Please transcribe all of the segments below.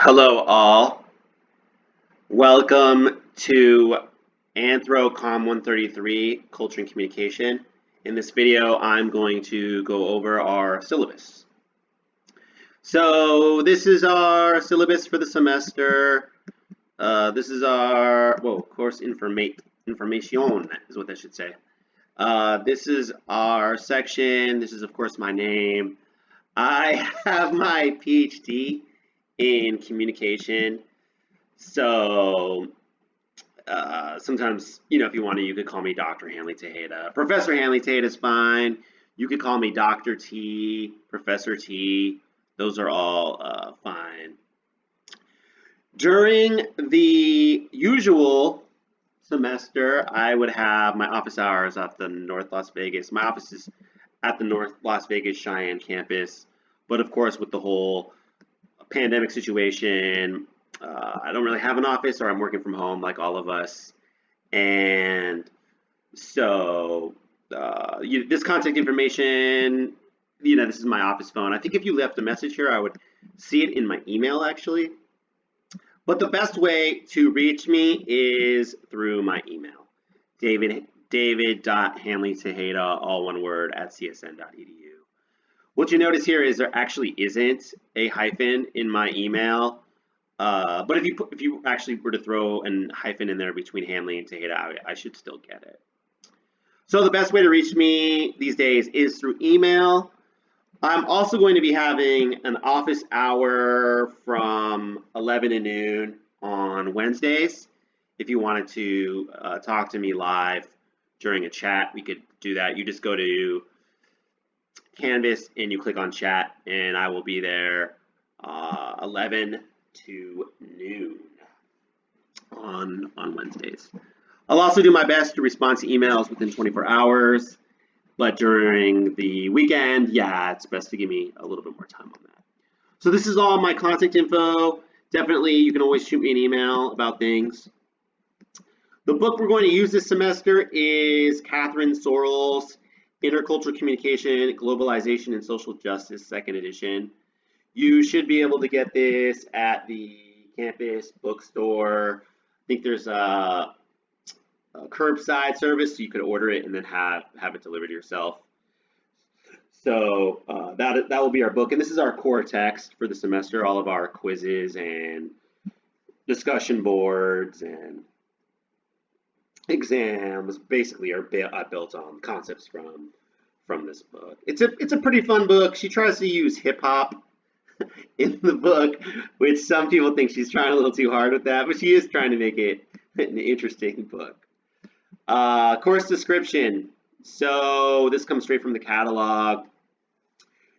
Hello all. Welcome to Anthro-Com 133, Culture and Communication. In this video, I'm going to go over our syllabus. So this is our syllabus for the semester. This is our, course information is what I should say. This is our section. This is, of course, my name. I have my PhD in communication. So sometimes, if you want to, you could call me Dr. Hanley-Tejeda. Professor Hanley-Tejeda is fine. You could call me Dr. T, Professor T. Those are all fine. During the usual semester, I would have my office hours at the North Las Vegas. My office is at the North Las Vegas Cheyenne campus. But of course, with the whole pandemic situation, I don't really have an office, or I'm working from home like all of us. And so this contact information, this is my office phone. I think if you left a message here, I would see it in my email actually. But the best way to reach me is through my email, david.hanleytejeda, all one word, @csn.edu. What you notice here is there actually isn't a hyphen in my email, but if you actually were to throw a hyphen in there between Hanley and Tejeda, I should still get it. So the best way to reach me these days is through email. I'm also going to be having an office hour from 11 to noon on Wednesdays. If you wanted to talk to me live during a chat, we could do that. You just go to Canvas and you click on chat, and I will be there 11 to noon on Wednesdays. I'll also do my best to respond to emails within 24 hours, but during the weekend, yeah, it's best to give me a little bit more time on that. So this is all my contact info. Definitely, you can always shoot me an email about things. The book we're going to use this semester is Catherine Sorrell's Intercultural Communication, Globalization and Social Justice, 2nd edition. You should be able to get this at the campus bookstore. I think there's a curbside service, so you could order it and then have it delivered yourself. So that will be our book, and this is our core text for the semester. All of our quizzes and discussion boards and exams basically are built on concepts from this book. It's a pretty fun book. She tries to use hip hop in the book, which some people think she's trying a little too hard with that, but she is trying to make it an interesting book. Course description. So this comes straight from the catalog.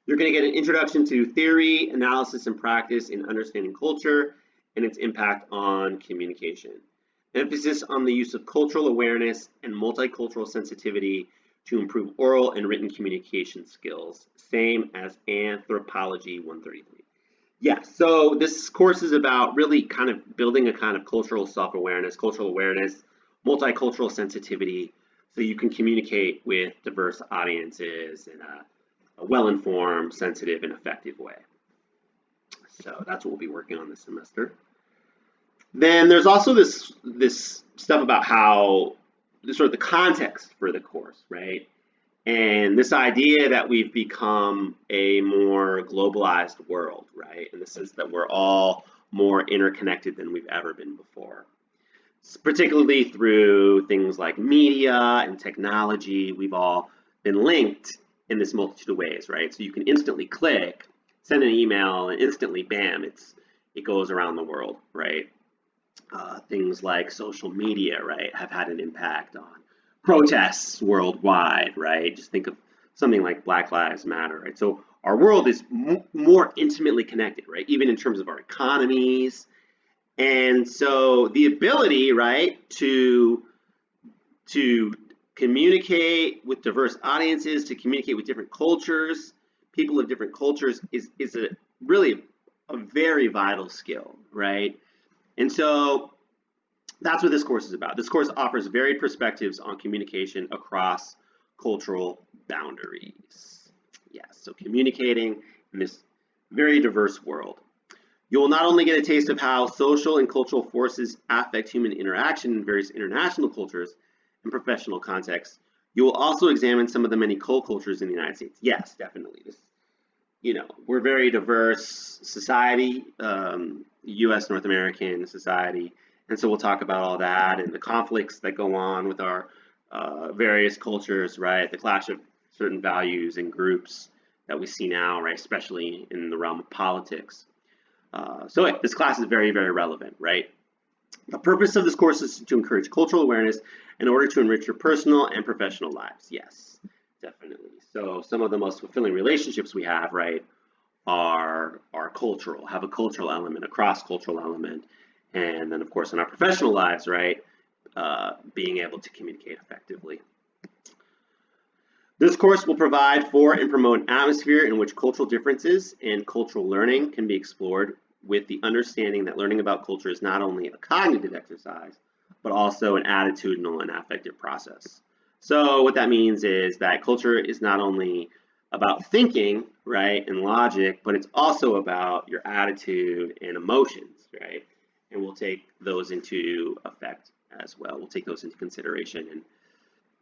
You're going to get an introduction to theory, analysis, and practice in understanding culture and its impact on communication. Emphasis on the use of cultural awareness and multicultural sensitivity to improve oral and written communication skills, same as Anthropology 133. Yeah, so this course is about really kind of building a kind of cultural self-awareness, cultural awareness, multicultural sensitivity, so you can communicate with diverse audiences in a well-informed, sensitive, and effective way. So that's what we'll be working on this semester. Then there's also this stuff about how sort of the context for the course, right? And this idea that we've become a more globalized world, right? And this is that we're all more interconnected than we've ever been before. Particularly through things like media and technology, we've all been linked in this multitude of ways, right? So you can instantly click, send an email, and instantly, bam, it goes around the world, right? Things like social media, right, have had an impact on protests worldwide, right? Just think of something like Black Lives Matter, right? So our world is more intimately connected, right? Even in terms of our economies. And so the ability, right, to communicate with diverse audiences, to communicate with different cultures, people of different cultures, is really a very vital skill, right? And so that's what this course is about. This course offers varied perspectives on communication across cultural boundaries. Yes, so communicating in this very diverse world. You will not only get a taste of how social and cultural forces affect human interaction in various international cultures and professional contexts, you will also examine some of the many co-cultures in the United States. Yes, definitely. We're a very diverse society, U.S. North American society, and so we'll talk about all that and the conflicts that go on with our various cultures, right? The clash of certain values and groups that we see now, right? Especially in the realm of politics. So this class is very, very relevant, right? The purpose of this course is to encourage cultural awareness in order to enrich your personal and professional lives. Yes, definitely. So some of the most fulfilling relationships we have, right, are cultural, have a cultural element, a cross-cultural element, and then of course in our professional lives, right, being able to communicate effectively. This course will provide for and promote an atmosphere in which cultural differences and cultural learning can be explored with the understanding that learning about culture is not only a cognitive exercise, but also an attitudinal and affective process. So what that means is that culture is not only about thinking, right, and logic, but it's also about your attitude and emotions, right? And we'll take those into effect as well. We'll take those into consideration and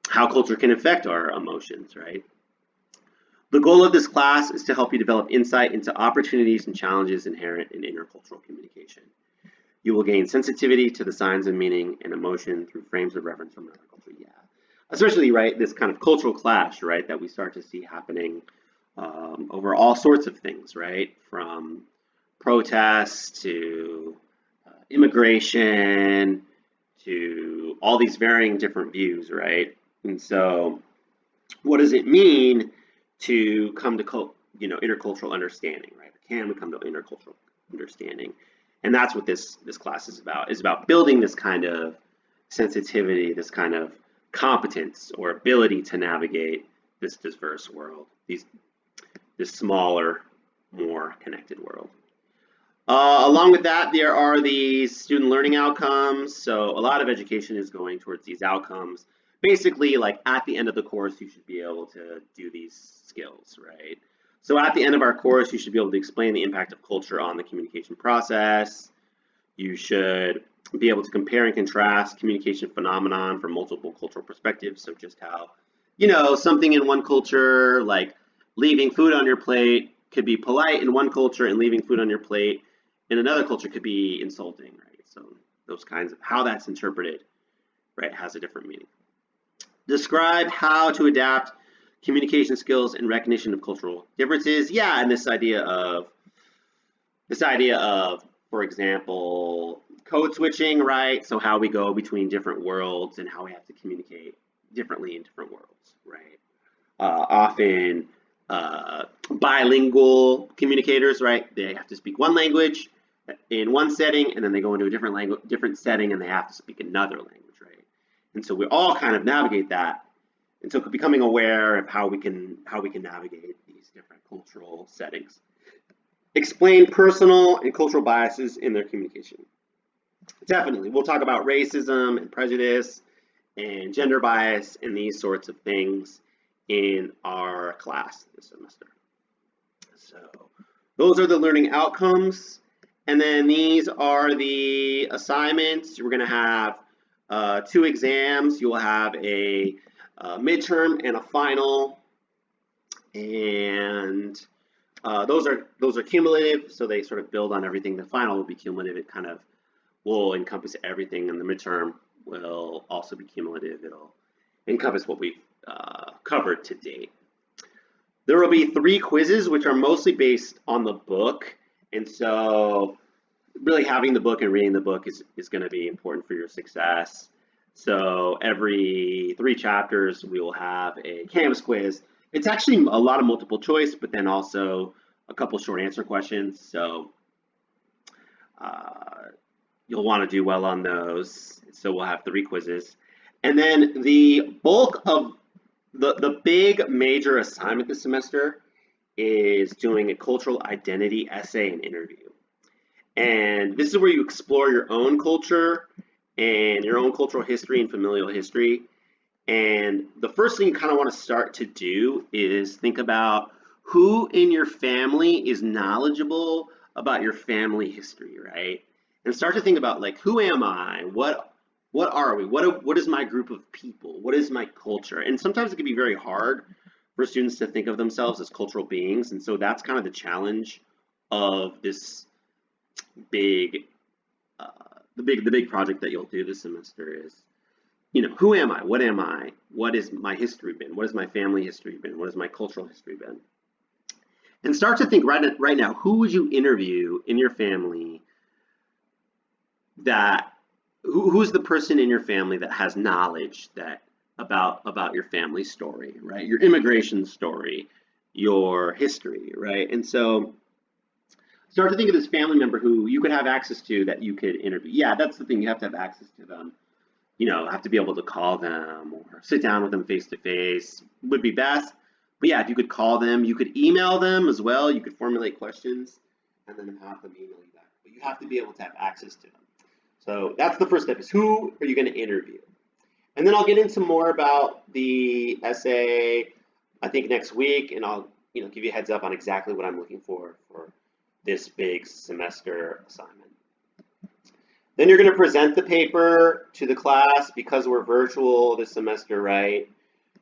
how culture can affect our emotions, right? The goal of this class is to help you develop insight into opportunities and challenges inherent in intercultural communication. You will gain sensitivity to the signs of meaning and emotion through frames of reference from another culture. Yeah, especially, right, this kind of cultural clash, right, that we start to see happening over all sorts of things, right, from protests to immigration to all these varying different views, right? And so what does it mean to come to intercultural understanding, right? Can we come to intercultural understanding? And that's what this class is about building this kind of sensitivity, this kind of competence or ability to navigate this diverse world, this smaller, more connected world. Along with that, there are these student learning outcomes. So a lot of education is going towards these outcomes. Basically, like at the end of the course, you should be able to do these skills, right? So at the end of our course, you should be able to explain the impact of culture on the communication process. You should be able to compare and contrast communication phenomenon from multiple cultural perspectives. So just how, something in one culture, like leaving food on your plate, could be polite in one culture, and leaving food on your plate in another culture could be insulting, right? So those kinds of how that's interpreted, right, has a different meaning. Describe how to adapt communication skills and recognition of cultural differences. Yeah, and this idea of, for example, code switching, right? So how we go between different worlds and how we have to communicate differently in different worlds, right? Often bilingual communicators, right? They have to speak one language in one setting, and then they go into a different setting, and they have to speak another language, right? And so we all kind of navigate that, and so becoming aware of how we can navigate these different cultural settings. Explain personal and cultural biases in their communication. Definitely, we'll talk about racism and prejudice and gender bias and these sorts of things in our class this semester. So those are the learning outcomes. And then these are the assignments. We're going to have 2 exams. You'll have a midterm and a final. And those are cumulative, so they sort of build on everything. The final will be cumulative. It kind of will encompass everything, and the midterm will also be cumulative. It'll encompass what we've covered to date. There will be 3 quizzes, which are mostly based on the book, and so really having the book and reading the book is going to be important for your success. So every 3 chapters, we will have a Canvas quiz. It's actually a lot of multiple choice, but then also a couple short answer questions. So you'll want to do well on those. So we'll have 3 quizzes. And then the bulk of the big major assignment this semester is doing a cultural identity essay and interview. And this is where you explore your own culture and your own cultural history and familial history. And the first thing you kind of want to start to do is think about who in your family is knowledgeable about your family history, right? And start to think about like, who am I? What are we? What is my group of people? What is my culture? And sometimes it can be very hard for students to think of themselves as cultural beings, and so that's kind of the challenge of this big, uh, the big project that you'll do this semester is, who am I? What am I? What has my history been? What has my family history been? What has my cultural history been? And start to think right now, who would you interview in your family that who's the person in your family that has knowledge that about your family story, right? Your immigration story, your history, right? And so start to think of this family member who you could have access to that you could interview. Yeah, that's the thing, you have to have access to them. Have to be able to call them or sit down with them face to face would be best. But yeah, if you could call them, you could email them as well. You could formulate questions and then have them email you back. But you have to be able to have access to them. So that's the first step, is who are you going to interview? And then I'll get into more about the essay, I think next week, and I'll give you a heads up on exactly what I'm looking for this big semester assignment. Then you're going to present the paper to the class. Because we're virtual this semester, right?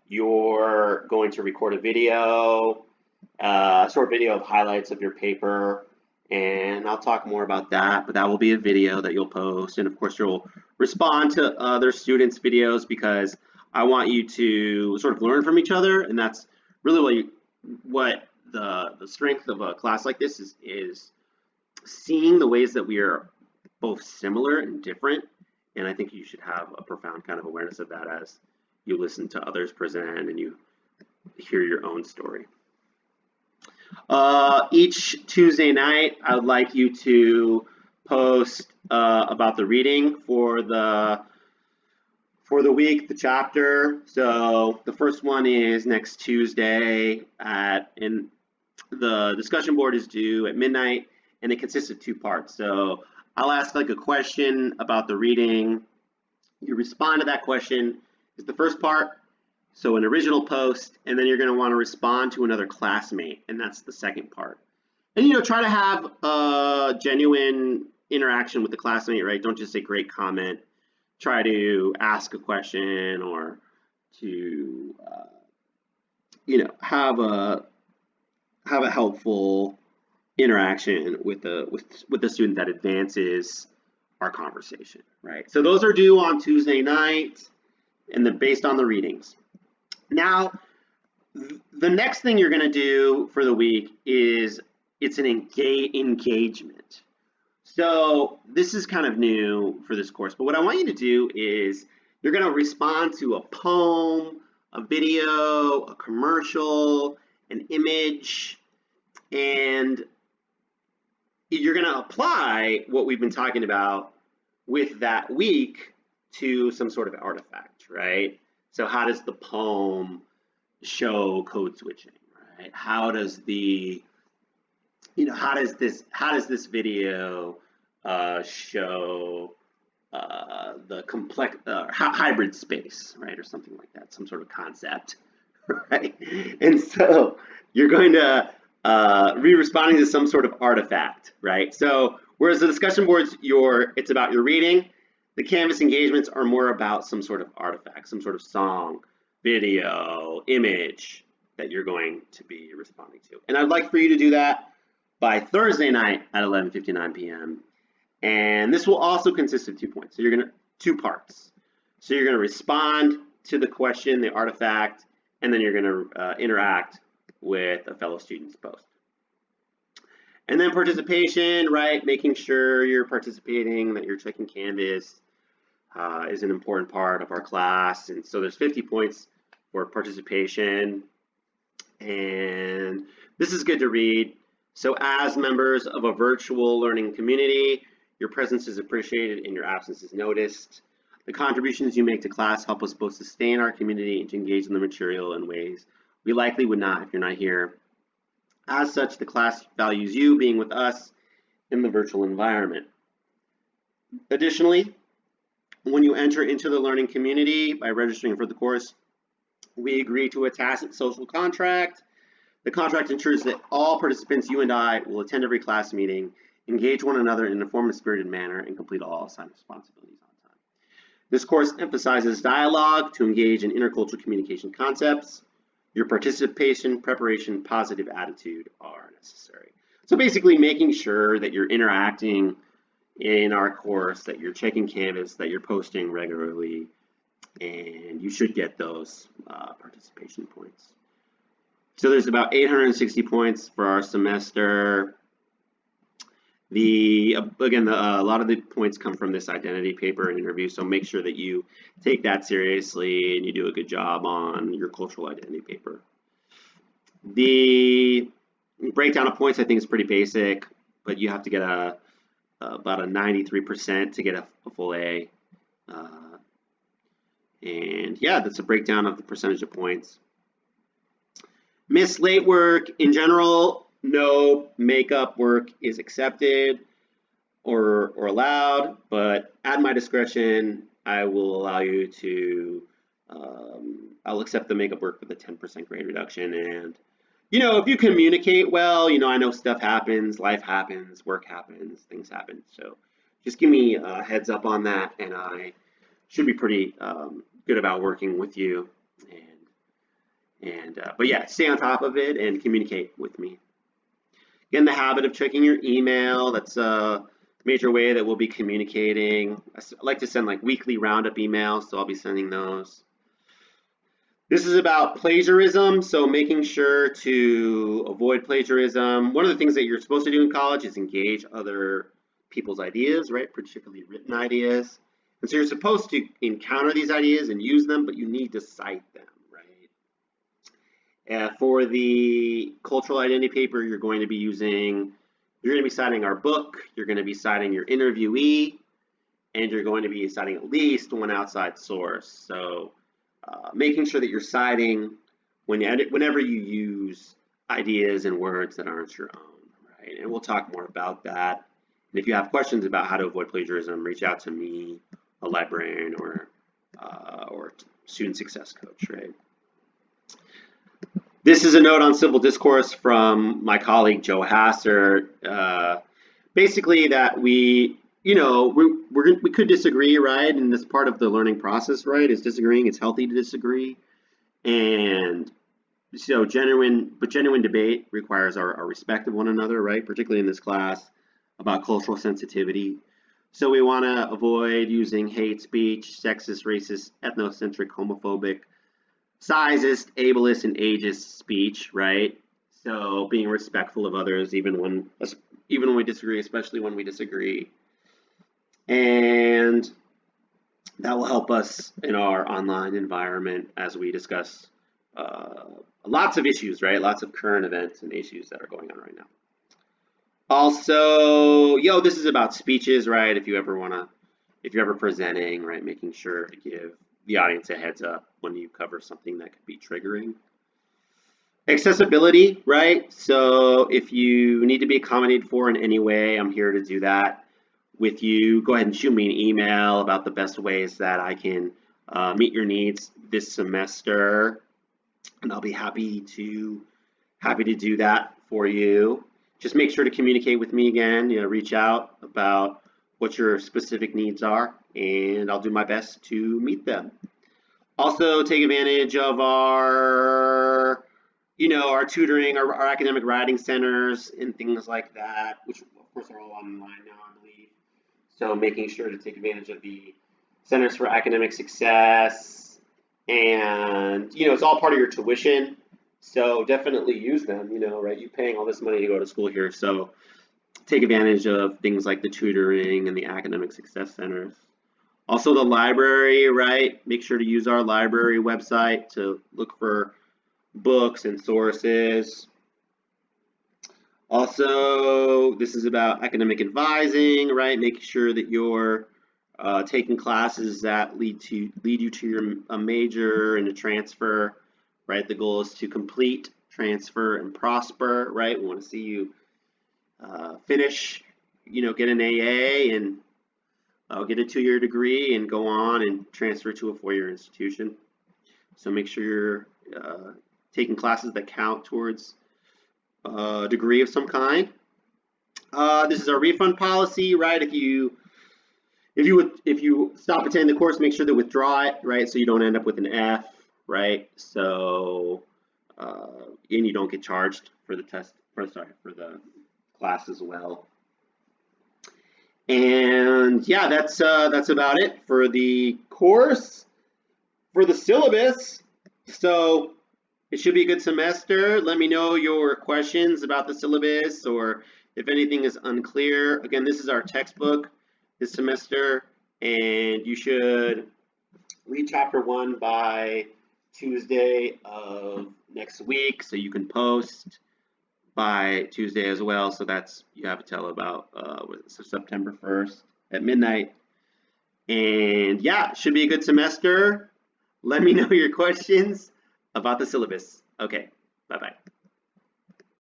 You're going to record a video, short video of highlights of your paper, and I'll talk more about that, but that will be a video that you'll post, and of course you'll respond to other students' videos because I want you to sort of learn from each other, and that's really what the strength of a class like this is seeing the ways that we are both similar and different, and I think you should have a profound kind of awareness of that as you listen to others present and you hear your own story. Each Tuesday night, I would like you to post about the reading for the week, the chapter. So the first one is next Tuesday and the discussion board is due at midnight, and it consists of 2 parts. So I'll ask like a question about the reading. You respond to that question is the first part. So an original post, and then you're going to want to respond to another classmate, and that's the second part. And try to have a genuine interaction with the classmate, right? Don't just say great comment. Try to ask a question or to have a helpful interaction with the student that advances our conversation, right? So those are due on Tuesday night, and then based on the readings. Now, the next thing you're going to do for the week is it's an engagement. So this is kind of new for this course, but what I want you to do is you're going to respond to a poem, a video, a commercial, an image, and you're going to apply what we've been talking about with that week to some sort of artifact, right? So how does the poem show code switching, right? How does this video show the complex hybrid space, right, or something like that, some sort of concept, right? And so you're going to be responding to some sort of artifact, right? So whereas the discussion boards, it's about your reading, the Canvas engagements are more about some sort of artifact, some sort of song, video, image that you're going to be responding to. And I'd like for you to do that by Thursday night at 11:59 p.m. And this will also consist of 2 points. So 2 parts. So you're going to respond to the question, the artifact, and then you're going to interact with a fellow student's post. And then participation, right? Making sure you're participating, that you're checking Canvas is an important part of our class. And so there's 50 points for participation. And this is good to read. So as members of a virtual learning community, your presence is appreciated and your absence is noticed. The contributions you make to class help us both sustain our community and to engage in the material in ways we likely would not if you're not here. As such, the class values you being with us in the virtual environment. Additionally, when you enter into the learning community by registering for the course, we agree to a tacit social contract The contract ensures that all participants, you and I, will attend every class meeting, engage one another in an informed and spirited manner, and complete all assigned responsibilities on time. This course emphasizes dialogue to engage in intercultural communication concepts. Your participation, preparation, positive attitude are necessary. So basically making sure that you're interacting in our course, that you're checking Canvas, that you're posting regularly, and you should get those participation points. So there's about 860 points for our semester. Again, a lot of the points come from this identity paper and interview, so make sure that you take that seriously and you do a good job on your cultural identity paper. The breakdown of points I think is pretty basic, but you have to get about a 93% to get a full A. And yeah, that's a breakdown of the percentage of points. Miss late work, in general, no makeup work is accepted or allowed, but at my discretion, I will allow you to, I'll accept the makeup work with a 10% grade reduction. And, you know, if you communicate well, you know, I know stuff happens, life happens, work happens, things happen. So just give me a heads up on that, and I should be pretty good about working with you. But yeah, stay on top of it and communicate with me. Get in the habit of checking your email. That's a major way that we'll be communicating. I like to send like weekly roundup emails, so I'll be sending those. This is about plagiarism, so making sure to avoid plagiarism. One of the things that you're supposed to do in college is engage other people's ideas, right? Particularly written ideas. And so you're supposed to encounter these ideas and use them, but you need to cite them, right? For the cultural identity paper, you're going to be citing our book, you're going to be citing your interviewee, and you're going to be citing at least one outside source. So making sure that you're citing whenever you use ideas and words that aren't your own, right? And we'll talk more about that. And if you have questions about how to avoid plagiarism, reach out to me, a librarian, or student success coach, right? This is a note on civil discourse from my colleague Joe Hasser. Basically, that we could disagree, right? And this part of the learning process, right, is disagreeing. It's healthy to disagree, and so genuine debate requires our respect of one another, right? Particularly in this class about cultural sensitivity. So we want to avoid using hate speech, sexist, racist, ethnocentric, homophobic, sizist, ableist, and ageist speech, right? So being respectful of others, even when we disagree, especially when we disagree. And that will help us in our online environment as we discuss lots of issues, right? Lots of current events and issues that are going on right now. Also, this is about speeches, right? If you're ever presenting, right, making sure to give the audience a heads up when you cover something that could be triggering. Accessibility, right? So if you need to be accommodated for in any way, I'm here to do that with you. Go ahead and shoot me an email about the best ways that I can meet your needs this semester, and I'll be happy to do that for you. Just make sure to communicate with me again, reach out about what your specific needs are, and I'll do my best to meet them. Also, take advantage of our tutoring, our academic writing centers and things like that, which of course are all online now, I believe. So making sure to take advantage of the Centers for Academic Success, and it's all part of your tuition. So definitely use them, right? You're paying all this money to go to school here. So take advantage of things like the tutoring and the academic success centers. Also the library, right? Make sure to use our library website to look for books and sources. Also, this is about academic advising, right? Making sure that you're taking classes that lead you to your major and a transfer. Right, the goal is to complete, transfer, and prosper. Right, we want to see you finish, get an AA and get a 2-year degree and go on and transfer to a 4-year institution. So make sure you're taking classes that count towards degree of some kind. This is our refund policy, right? If you stop attending the course, make sure to withdraw it, right? So you don't end up with an F, right? So and you don't get charged for the test, for the class as well. And yeah, that's about it for the course. For the syllabus, so it should be a good semester. Let me know your questions about the syllabus or if anything is unclear. Again, this is our textbook this semester, and you should read chapter 1 by Tuesday of next week, so you can post by Tuesday as well. So that's, you have until about so September 1st at midnight. And yeah, should be a good semester. Let me know your questions about the syllabus. Okay, bye-bye.